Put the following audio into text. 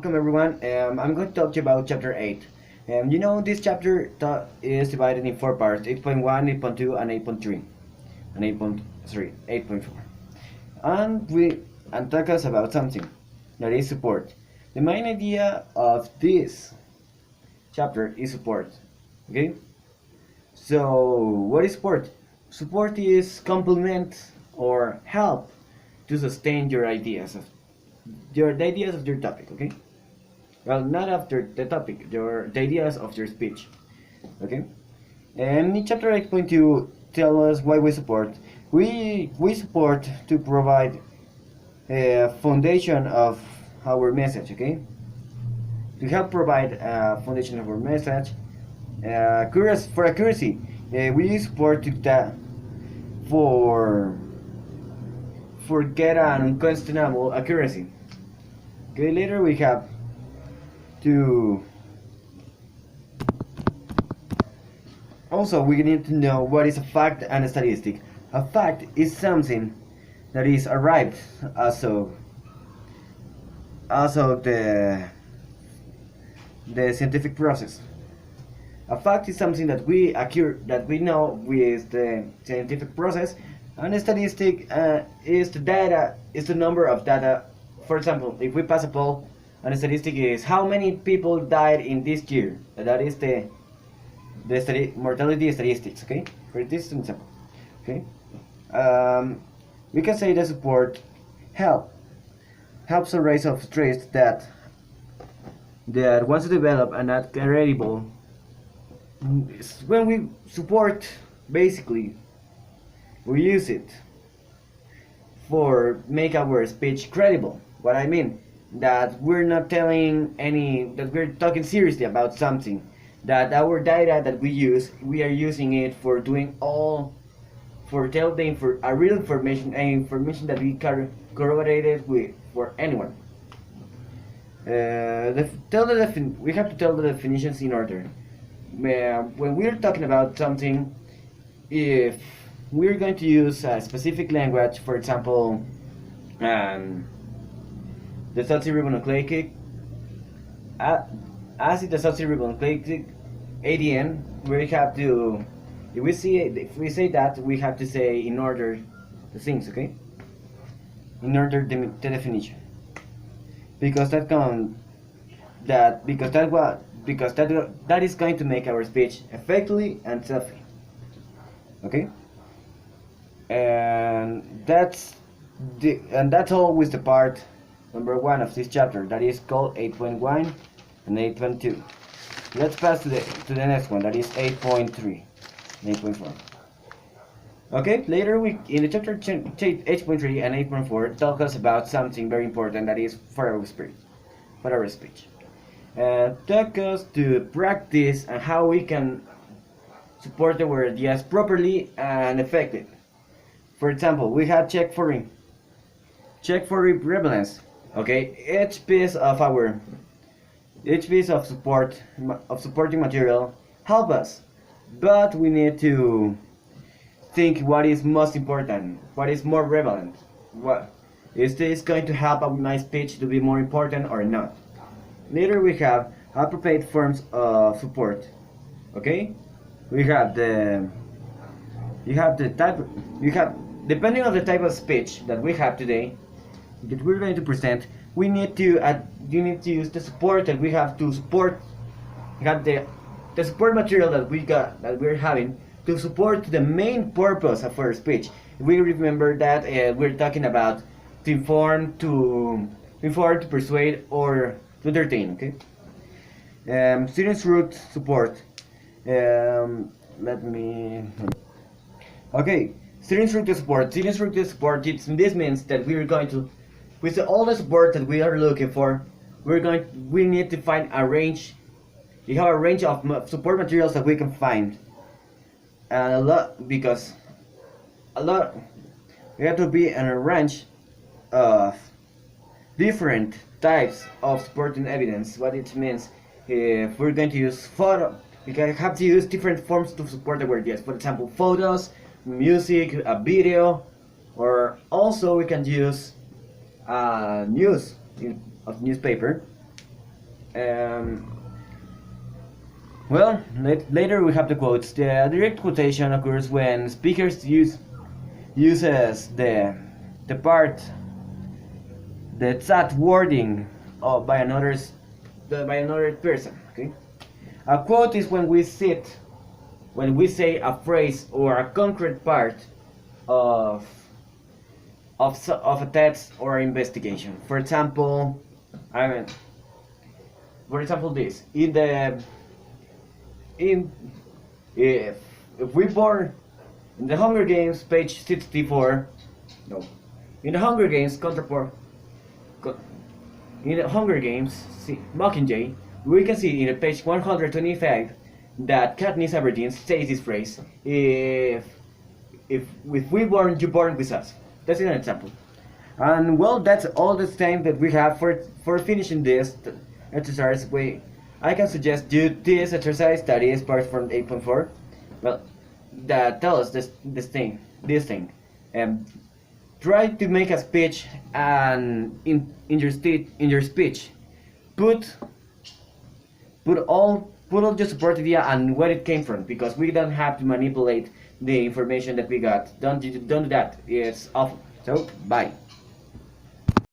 welcome everyone. I'm going to talk to you about chapter 8. This chapter is divided in four parts: 8.1, 8.2, and 8.3, and 8.3, 8.4. And talk us about something that is support. The main idea of this chapter is support. Okay? So, what is support? Support is complement or help to sustain your ideas the ideas of your topic, okay? Well, not after the topic, the ideas of your speech, okay? And in chapter 8.2 tell us why we support. We support to provide a foundation of our message, okay? To help provide a foundation of our message, for accuracy, we use support to for get an unquestionable accuracy. Okay, later we have to also we need to know what is a fact and a statistic. A fact is something that is arrived as of the scientific process. A fact is something that we know with the scientific process, and a statistic is the data, is the number of data. For example, if we pass a poll, and a statistic is how many people died in this year. That is the mortality statistics. Okay, for this example. Okay, we can say the support helps a raise of stress that wants to develop and not credible. When we support, basically, we use it for make our speech credible. What I mean, that we're not telling that we're talking seriously about something, that our data that we are using it for doing for tell a real information, information that we corroborated with for anyone. We have to tell the definitions in order. When we're talking about something, if we're going to use a specific language, for example, the desoxyribonucleic acid desoxyribonucleic ADN, we have to, if we say that, we have to say in order the things, okay? In order the definition, because that is going to make our speech effectively and safely, okay? And that's always the part number 1 of this chapter, that is called 8.1 and 8.2. Let's pass to the next one, that is 8.3 and 8.4. Okay, later in the chapter 8.3 and 8.4 talk us about something very important, that is for our speech. Talk us to practice and how we can support our ideas properly and effective. For example, we have check for relevance. Okay, each piece of supporting material help us, but we need to think what is most important, what is more relevant. What is this going to help my speech to be more important or not? Later we have appropriate forms of support. Okay, we have depending on the type of speech that we have today, that we're going to present, you need to use the support that we have to support. We have the support material that we're having to support the main purpose of our speech. We remember that we're talking about to inform, to persuade, or to entertain. Okay. Students' root support. Okay. Students' root support. This means that we're going to, with all the support that we are looking for, we need to find a range. We have a range of support materials that we can find, and we have to be in a range of different types of supporting evidence. What it means, if we're going to use we have to use different forms to support our ideas. For example, photos, music, a video, or also we can use news of newspaper Um, well, later we have the quotes. The direct quotation occurs when speakers uses the part the exact wording by by another person. Okay, a quote is when we say a phrase or a concrete part of of a text or investigation. For example, I mean, for example, this in if we born in the Hunger Games, page 64. No, in the Hunger Games, in the Hunger Games, see, Mockingjay, we can see in the page 125 that Katniss Everdeen says this phrase: if we born, you born with us. That's an example. And well, that's all the time that we have for finishing this exercise. I can suggest you this exercise that is part from 8.4. Well, that tell us this thing. Um, Try to make a speech, and in your speech, put put all your support idea and where it came from, because we don't have to manipulate the information that we got. Don't do that. It's awful. So bye.